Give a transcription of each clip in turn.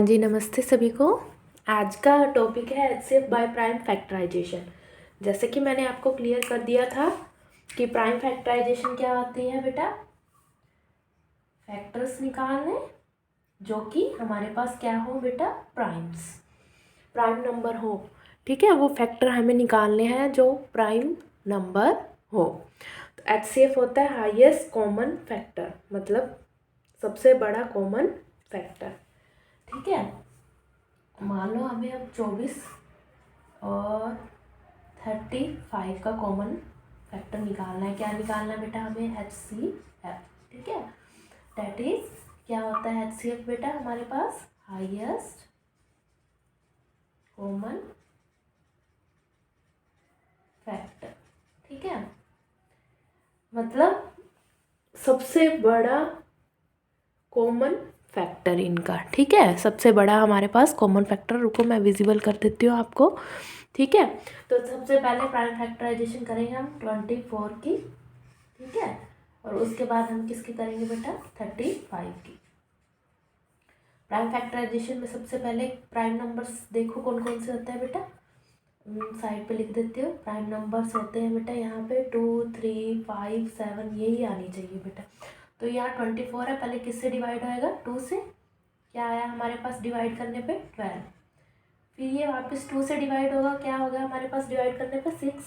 जी नमस्ते सभी को। आज का टॉपिक है एचसीएफ बाय प्राइम फैक्टराइजेशन। जैसे कि मैंने आपको क्लियर कर दिया था कि प्राइम फैक्टराइजेशन क्या होती है बेटा, फैक्टर्स निकालने जो कि हमारे पास क्या हो बेटा, प्राइम नंबर हो। ठीक है, वो फैक्टर हमें निकालने हैं जो प्राइम नंबर हो। तो एचसीएफ होता है हाईएस्ट कॉमन फैक्टर, मतलब सबसे बड़ा कॉमन फैक्टर। ठीक है, मान लो हमें अब 24 और 35 का कॉमन फैक्टर निकालना है। क्या निकालना है बेटा हमें, HCF। ठीक है, दैट इज क्या होता है HCF बेटा, हमारे पास हाईएस्ट कॉमन फैक्टर। ठीक है, मतलब सबसे बड़ा कॉमन फैक्टर इनका। ठीक है, सबसे बड़ा हमारे पास कॉमन फैक्टर। रुको मैं विजिबल कर देती हूँ आपको। ठीक है, तो सबसे पहले प्राइम फैक्टराइजेशन करेंगे हम 24 की। ठीक है, और उसके बाद हम किसकी करेंगे बेटा, 35 की। प्राइम फैक्टराइजेशन में सबसे पहले प्राइम नंबर्स देखो कौन कौन से होते हैं बेटा, साइड पे लिख देती हूँ। प्राइम नंबर्स होते हैं बेटा यहाँ पे 2, 3, 5, 7, यही आनी चाहिए बेटा। तो यहाँ 24 है, पहले किससे डिवाइड होएगा, 2 से। क्या आया हमारे पास डिवाइड करने पे, 12। फिर ये वापस 2 से डिवाइड होगा, क्या होगा हमारे पास डिवाइड करने पे, 6।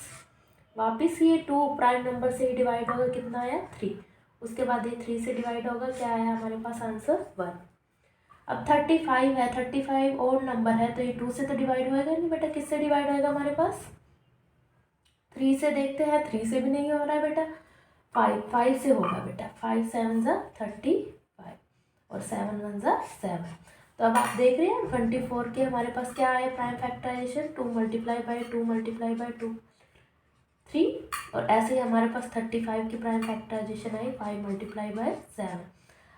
वापस ये 2 प्राइम नंबर से ही डिवाइड होगा, कितना आया, 3। उसके बाद ये 3 से डिवाइड होगा, क्या आया हमारे पास आंसर, 1। अब 35 है, 35 और नंबर है तो ये 2 से तो डिवाइड होएगा नहीं बेटा, किससे डिवाइड होएगा हमारे पास, 3 से। देखते हैं, 3 से भी नहीं हो रहा है बेटा, 5 से होगा बेटा। 5 7 ज़ा 35 और 7 1 ज़ा 7। तो अब आप देख रहे हैं 24 के हमारे पास क्या आया prime factorization, 2 multiply by 2 multiply by 2 3। और ऐसे ही हमारे पास 35 की प्राइम फैक्टराइजेशन आई 5 मल्टीप्लाई बाय 7।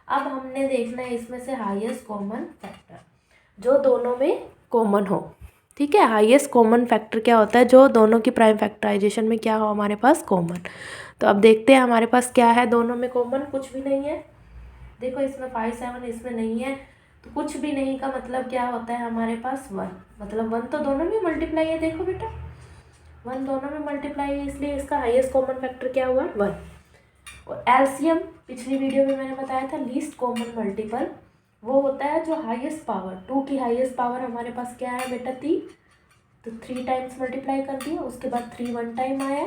अब हमने देखना है इसमें से हाईएस्ट कॉमन फैक्टर जो दोनों में कॉमन हो। ठीक है, हाईएस्ट कॉमन फैक्टर क्या होता है, जो दोनों की प्राइम फैक्टराइजेशन में क्या हो हमारे पास, कॉमन। तो अब देखते हैं हमारे पास क्या है दोनों में कॉमन, कुछ भी नहीं है। देखो इसमें 5 7 इसमें नहीं है, तो कुछ भी नहीं का मतलब क्या होता है हमारे पास, 1। मतलब 1 तो दोनों में मल्टीप्लाई है, देखो बेटा 1 दोनों में मल्टीप्लाई है, इसलिए इसका हाईएस्ट कॉमन फैक्टर क्या हुआ, 1। और एलसीएम पिछली वीडियो में मैंने बताया था लीस्ट कॉमन मल्टीपल, वो होता है जो हाईएस्ट पावर, 2 की हाईएस्ट पावर हमारे पास क्या है बेटा, 3। तो 3 टाइम्स मल्टीप्लाई कर दिया, उसके बाद 3 1 टाइम आया,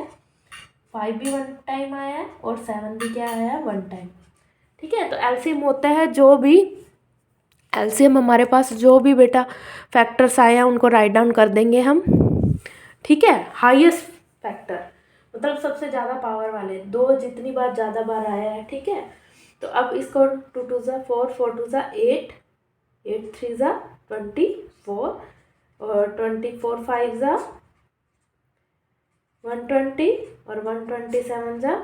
5 भी 1 टाइम आया और 7 भी क्या आया, 1 टाइम। ठीक है, तो एलसीएम होता है जो भी, एलसीएम हमारे पास जो भी बेटा फैक्टर्स आए हैं उनको राइट डाउन कर देंगे हम। ठीक है, हाईएस्ट फैक्टर मतलब सबसे ज़्यादा पावर वाले, 2 जितनी बार ज़्यादा बार आया है। ठीक है, तो अब इसको 2 2 ज़ा 4, 4 2 ज़ा 8, 8 3 ज़ा 24 और 24 5 ज़ा 120 और 127 ज़ा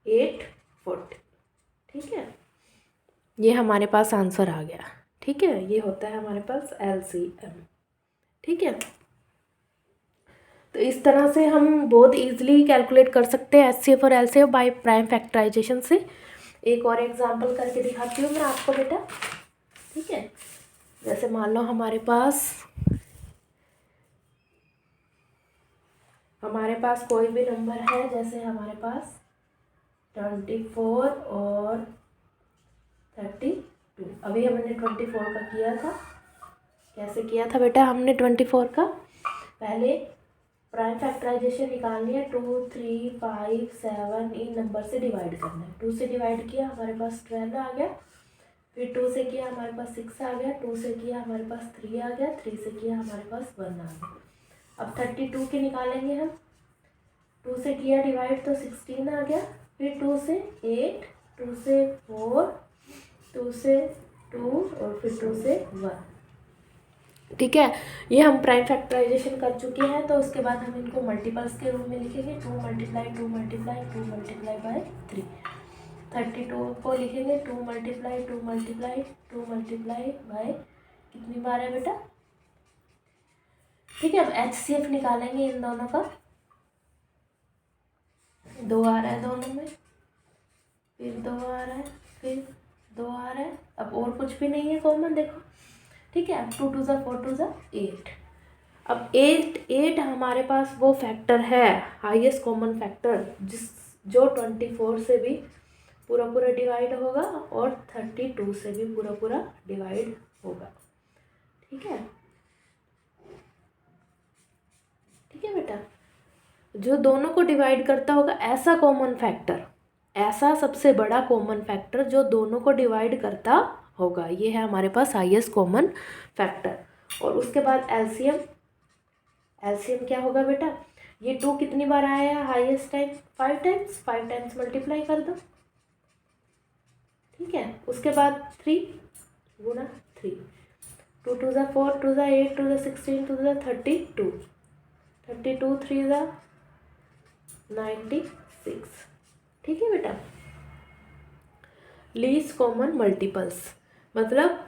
840। ठीक है, ये हमारे पास आंसर आ गया। ठीक है, ये होता है हमारे पास एलसीएम। ठीक है, तो इस तरह से हम बहुत इजीली कैलकुलेट कर सकते हैं एचसीएफ और एलसीएफ बाय प्राइम फैक्टराइजेशन से। एक और एग्जांपल करके दिखाती हूँ मैं आपको बेटा। ठीक है, जैसे मान लो हमारे पास कोई भी नंबर है, जैसे हमारे पास 24 और 32। अभी हमने 24 का किया था, कैसे किया था बेटा हमने 24 का, पहले प्राइम फैक्टराइजेशन निकालनी है, 2 3 5 7 इन नंबर से डिवाइड करना है। 2 से डिवाइड किया हमारे पास 12 आ गया, फिर 2 से किया हमारे पास 6 आ गया, 2 से किया हमारे पास 3 आ गया, 3 से किया हमारे पास 1 आ गया। अब 32 के निकालेंगे हम, 2 से किया डिवाइड तो 16 आ गया, फिर 2 से 8, 2 से 4, 2 से 2 और फिर 2 से 1। ठीक है, ये हम प्राइम फैक्टराइजेशन कर चुके हैं। तो उसके बाद हम इनको मल्टीपल्स के रूप में लिखेंगे, 2 मल्टीप्लाई 2 मल्टीप्लाई 2 मल्टीप्लाई बाय 3। 32 को लिखेंगे 2 मल्टीप्लाई 2 मल्टीप्लाई 2 मल्टीप्लाई बाय, कितनी बार है बेटा। ठीक है, अब एचसीएफ निकालेंगे इन दोनों का, 2 आ रहा है दोनों में, फिर 2 आ रहा है, फिर 2 आ रहा है, अब और कुछ भी नहीं है कॉमन, देखो। ठीक है, 2 2 ज़ा 4 2 ज़ा 8। अब 8 हमारे पास वो फैक्टर है, हाईएस्ट कॉमन फैक्टर, जो 24 से भी पूरा पूरा डिवाइड होगा और 32 से भी पूरा पूरा डिवाइड होगा। ठीक है, ठीक है बेटा, जो दोनों को डिवाइड करता होगा ऐसा कॉमन फैक्टर, ऐसा सबसे बड़ा कॉमन फैक्टर जो दोनों को डिवाइड करता होगा, ये है हमारे पास हाईएस्ट कॉमन फैक्टर। और उसके बाद एलसीएम, एलसीएम क्या होगा बेटा, ये 2 कितनी बार आया है highest time, 5 times, 5 times multiply कर दो। ठीक है, उसके बाद 3 गुना 3, 2 2 ज़ा 4 2 ज़ा 8 2 ज़ा 16 2 ज़ा 32, 32 3 ज़ा 96। ठीक है बेटा, लीस्ट कॉमन मल्टीपल्स मतलब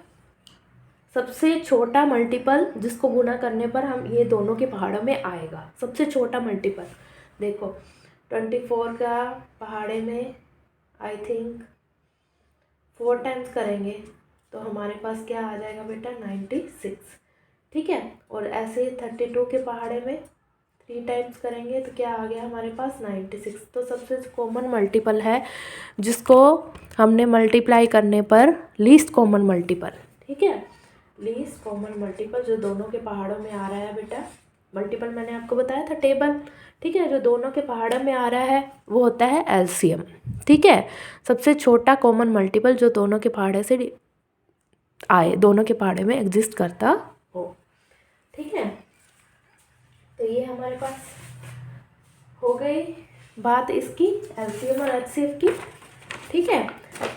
सबसे छोटा मल्टीपल जिसको गुना करने पर हम ये दोनों के पहाड़ों में आएगा, सबसे छोटा मल्टीपल। देखो 24 का पहाड़े में आई थिंक 4 टाइम्स करेंगे तो हमारे पास क्या आ जाएगा बेटा, 96। ठीक है, और ऐसे ही 32 के पहाड़े में 3 टाइम्स करेंगे तो क्या आ गया हमारे पास, 96। तो सबसे कॉमन मल्टीपल है जिसको हमने मल्टीप्लाई करने पर लीस्ट कॉमन मल्टीपल। ठीक है, लीस्ट कॉमन मल्टीपल जो दोनों के पहाड़ों में आ रहा है बेटा, मल्टीपल मैंने आपको बताया था टेबल। ठीक है, जो दोनों के पहाड़ों में आ रहा है वो होता है एलसीएम। ठीक है, सबसे छोटा कॉमन मल्टीपल जो दोनों के पहाड़े से आए, दोनों के पहाड़े में एग्जिस्ट करता हो। ठीक है, तो ये हमारे पास हो गई बात इसकी एलसीएम और एचसीएफ की। ठीक है,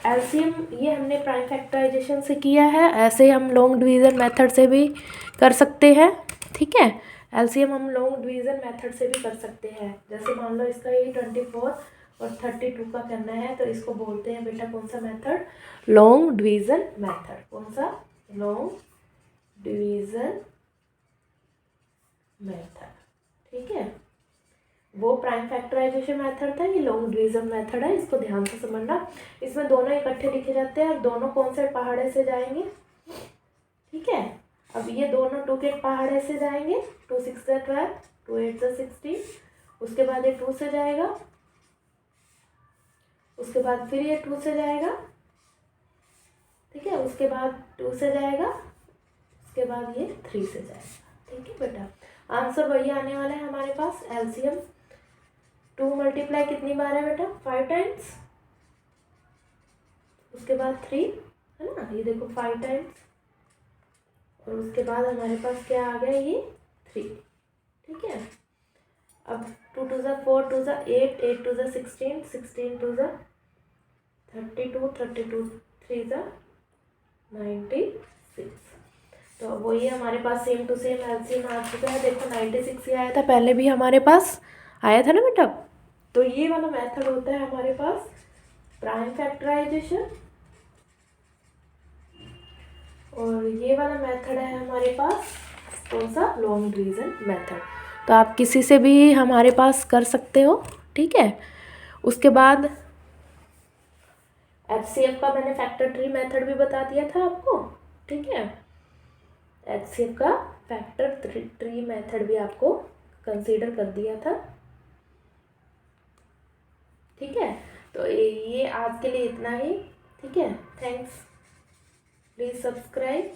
एलसीएम ये हमने प्राइम फैक्टराइजेशन से किया है, ऐसे ही हम लॉन्ग डिवीज़न मेथड से भी कर सकते हैं। ठीक है, एलसीएम हम लॉन्ग डिवीज़न मेथड से भी कर सकते हैं। जैसे मान लो इसका ये 24 और 32 का करना है तो इसको बोलते हैं बेटा कौन सा मेथड, लॉन्ग डिवीज़न मेथड। कौन सा, लॉन्ग डिवीज़न मेथड। ठीक है, वो प्राइम फैक्टराइजेशन मेथड था, ये लॉन्ग डिवीज़न मेथड है, इसको ध्यान से समझना। इसमें दोनों इकट्ठे लिखे जाते हैं और दोनों कौन से पहाड़े से जाएंगे। ठीक है, अब ये दोनों 2 के पहाड़े से जाएंगे, 2 6 ज़ा 12 2 8 ज़ा 16, उसके बाद ये 2 से जाएगा, उसके बाद फिर ये 2 से जाएगा। ठीक है, उसके बाद 2 से जाएगा, उसके बाद ये 3 से जाएगा। ठीक है बेटा, आंसर वही आने वाला है हमारे पास। एलसीएम 2 मल्टीप्लाई कितनी बार है बेटा, 5 टाइम्स, उसके बाद 3 है ना, ये देखो 5 टाइम्स, और उसके बाद हमारे पास क्या आ गया, ये 3। ठीक है, अब 2 2 ज़ा 4 2 ज़ा 8 8 2 ज़ा 16 16 2 ज़ा 32 32 3 ज़ा 96। तो वही हमारे पास सेम टू सेम एलसीएम आ चुका है। देखो 96 ही आया था, पहले भी हमारे पास आया था ना बेटा। तो ये वाला मेथड होता है हमारे पास प्राइम फैक्टराइजेशन, और ये वाला मेथड है हमारे पास कौन सा, लॉन्ग डिवीज़न मेथड। तो आप किसी से भी हमारे पास कर सकते हो। ठीक है, उसके बाद एचसीएफ का मैंने फैक्टर ट्री मेथड भी बता दिया था आपको। ठीक है, एचसीएफ का फैक्टर ट्री मेथड भी आपको कंसीडर कर दिया था। ठीक है, तो ये आज के लिए इतना ही। ठीक है, थैंक्स, प्लीज़ सब्सक्राइब।